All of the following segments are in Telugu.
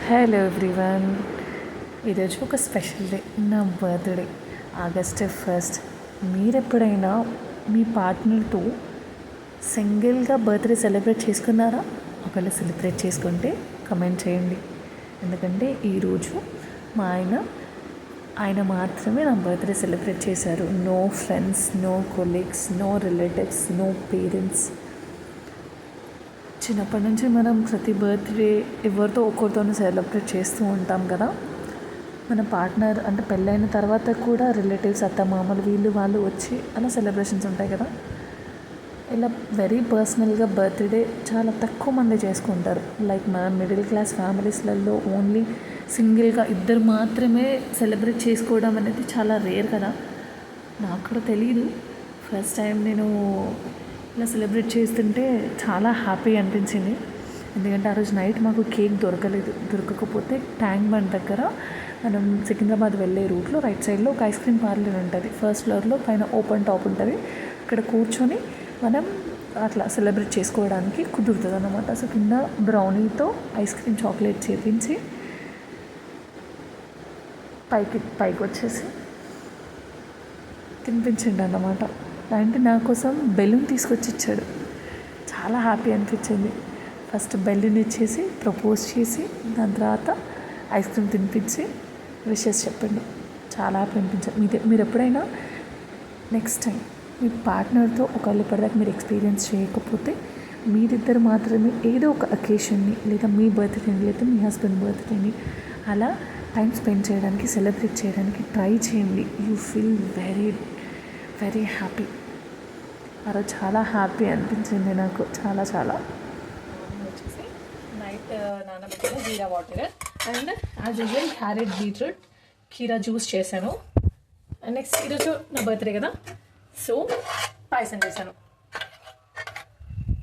హలో ఎవ్రీవన్, ఈరోజు ఒక స్పెషల్ డే, నా బర్త్డే ఆగస్ట్ 1. మీరు ఎప్పుడైనా మీ పార్ట్నర్తో సింగిల్గా బర్త్డే సెలబ్రేట్ చేసుకున్నారా? ఒకవేళ సెలబ్రేట్ చేసుకుంటే కమెంట్ చేయండి. ఎందుకంటే ఈరోజు మా ఆయన మాత్రమే నా బర్త్డే సెలబ్రేట్ చేశారు. No friends, no colleagues, no relatives, no parents. చిన్నప్పటి నుంచి మనం ప్రతి బర్త్డే ఎవరితో ఒకరితోనూ సెలబ్రేట్ చేస్తూ ఉంటాం కదా. మన పార్ట్నర్ అంటే పెళ్ళైన తర్వాత కూడా రిలేటివ్స్, అత్తమామలు, వీళ్ళు వాళ్ళు వచ్చి అలా సెలబ్రేషన్స్ ఉంటాయి కదా. ఇలా వెరీ పర్సనల్గా బర్త్డే చాలా తక్కువ మంది చేసుకుంటారు. లైక్ మన మిడిల్ క్లాస్ ఫ్యామిలీస్లలో ఓన్లీ సింగిల్గా ఇద్దరు మాత్రమే సెలబ్రేట్ చేసుకోవడం అనేది చాలా రేర్ కదా. నాకు కూడా తెలియదు. ఫస్ట్ టైం నేను ఇలా సెలబ్రేట్ చేస్తుంటే చాలా హ్యాపీ అనిపించింది. ఎందుకంటే ఆ రోజు నైట్ మాకు కేక్ దొరకకపోతే ట్యాంక్ బండ్ దగ్గర మనం సికింద్రాబాద్ వెళ్ళే రూట్లో రైట్ సైడ్లో ఒక ఐస్ క్రీమ్ పార్లర్ ఉంటుంది. ఫస్ట్ ఫ్లోర్లో పైన ఓపెన్ టాప్ ఉంటుంది. అక్కడ కూర్చొని మనం అట్లా సెలబ్రేట్ చేసుకోవడానికి కుదురుతుంది అన్నమాట. సో కింద బ్రౌనీతో ఐస్ క్రీమ్ చాక్లెట్ చేపించి పైకి వచ్చేసి తినిపించండి అన్నమాట. అంటే నా కోసం బెలూన్ తీసుకొచ్చి ఇచ్చాడు. చాలా హ్యాపీ అనిపించింది. ఫస్ట్ బెలూన్ ఇచ్చేసి ప్రపోజ్ చేసి దాని తర్వాత ఐస్ క్రీమ్ తినిపించి విషెస్ చెప్పండి. చాలా హ్యాపీ అనిపించింది. మీరు ఎప్పుడైనా నెక్స్ట్ టైం మీ పార్ట్నర్తో ఒకవేళ ఇప్పటిదాకా మీరు ఎక్స్పీరియన్స్ చేయకపోతే మీరిద్దరు మాత్రమే ఏదో ఒక అకేషన్ని లేదా మీ బర్త్డేని లేదా మీ హస్బెండ్ బర్త్డేని అలా టైం స్పెండ్ చేయడానికి, సెలబ్రేట్ చేయడానికి ట్రై చేయండి. You feel very very happy. అలా చాలా హ్యాపీ అనిపించింది నాకు, చాలా చాలా. వచ్చేసి నైట్ నానబెట్టిన jeera water and as usual carrot, beetroot, కీరా జ్యూస్ చేశాను. అండ్ నెక్స్ట్ ఈరోజు నా బర్త్డే కదా, సో పాయసం చేశాను.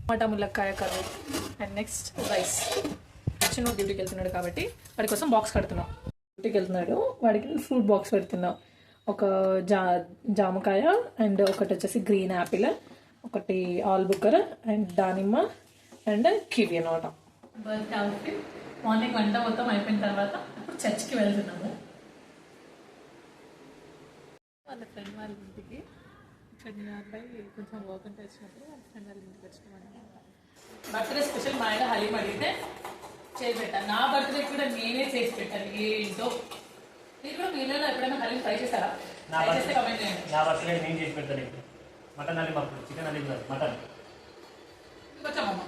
టమాటా ములక్కాయ కర్రీ అండ్ నెక్స్ట్ రైస్. చిన్న డ్యూటీకి వెళ్తున్నాడు కాబట్టి వాడి కోసం బాక్స్ కడుతున్నాం. డ్యూటీకి వెళ్తున్నాడు, వాడికి ఫ్రూట్ బాక్స్ పెడుతున్నాం. ఒక జామకాయ అండ్ ఒకటి వచ్చేసి గ్రీన్ యాపిల్, ఒకటి ఆల్బుకర్ అండ్ దానిమ్మ అండ్ కివి అనమాట. Birthday outfit. మార్నింగ్ వంట మొత్తం అయిపోయిన తర్వాత ఇప్పుడు చర్చ్కి వెళ్తున్నాము. వాళ్ళ ఫ్రెండ్ వాళ్ళ ఇంటికి ఇక్కడ నియర్బై కొంచెం వర్క్ అంటే వచ్చినప్పుడు వాళ్ళ ఫ్రెండ్ వాళ్ళ ఇంటికి వచ్చినామన్నమాట. బర్త్డే స్పెషల్ మా ఆయన హలీం అడిగితే చేసి పెట్టాను. నా బర్త్డే కూడా నేనే చేసి పెట్టాను. ఏంటో మీరు కూడా మీలో ఎప్పుడైనా హలీం ట్రై చేస్తారా? నా బర్త్డే నేను చేసి పెడతాను. ఇప్పుడు మటన్ హలీం, అప్పుడు చికెన్ హలీం కాదు, మటన్. వచ్చామమ్మ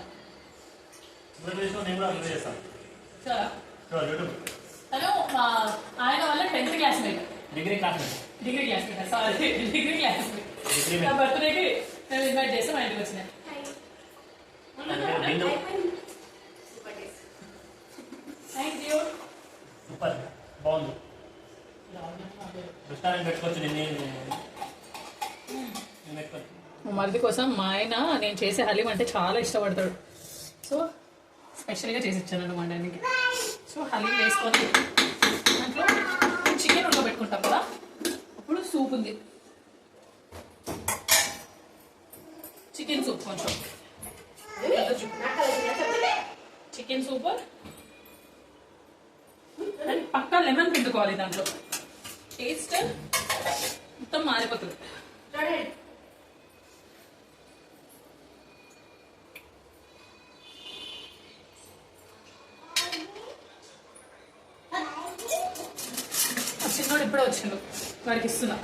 నేను కూడా అప్లై చేస్తాను. యూట్యూబ్ తను మా ఆయన వల్ల 10th క్లాస్మేట్, డిగ్రీ క్లాస్మేట్ నా బర్త్డేకి మేము ఇన్వైట్ చేస్తాం. మా ఇంటికి వచ్చినాయి. Thank you. సూపర్, బాగుంది. రెస్టారెంట్ పెట్టుకోవచ్చు. మా మరిది కోసం మా ఆయన నేను చేసే హలీం అంటే చాలా ఇష్టపడతాడు. సో స్పెషల్గా చేసి ఇచ్చాను అనమాట ఆయనకి. సో హలీం వేసుకొని దాంట్లో చికెన్ ఉడకబెట్టుకుంటాం కదా, అప్పుడు సూప్ ఉంది, చికెన్ సూప్, కొంచెం చికెన్ సూప్ అండ్ పక్కా లెమన్ పిండుకోవాలి. దాంట్లో టేస్ట్ మొత్తం మారిపోతుంది. చిన్నోడు ఇప్పుడే వచ్చిండు, వాడికి ఇస్తున్నా.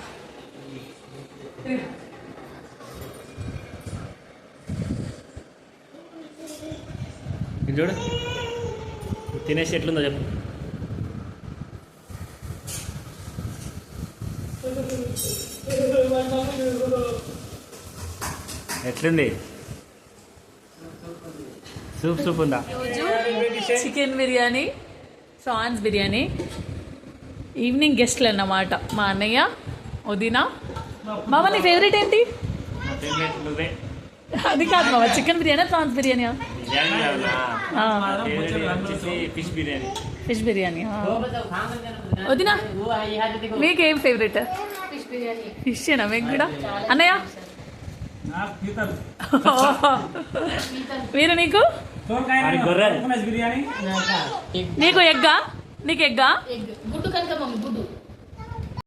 చూడు తినేసి ఎట్లుందో చెప్పు. ఎట్లుంది? సూప్ ఉందా? Chicken biryani, prawns biryani. Evening గెస్ట్లు అన్నమాట. మా అన్నయ్య, వదిన. మామ నీ ఫేవరెట్ ఏంటి? అది కాదు మామ, chicken biryani, prawns biryani? Fish biryani. వదిన మీకేం ఫేవరెట్? ఫిషేనా మీకు కూడా? అన్నయ్య మీరు నీకు గొర్రె బిర్యానీ నీకు ఎగ్గా నీకు ఎగ్గా గుడ్డు కనుక మమ్మీ గుడ్డు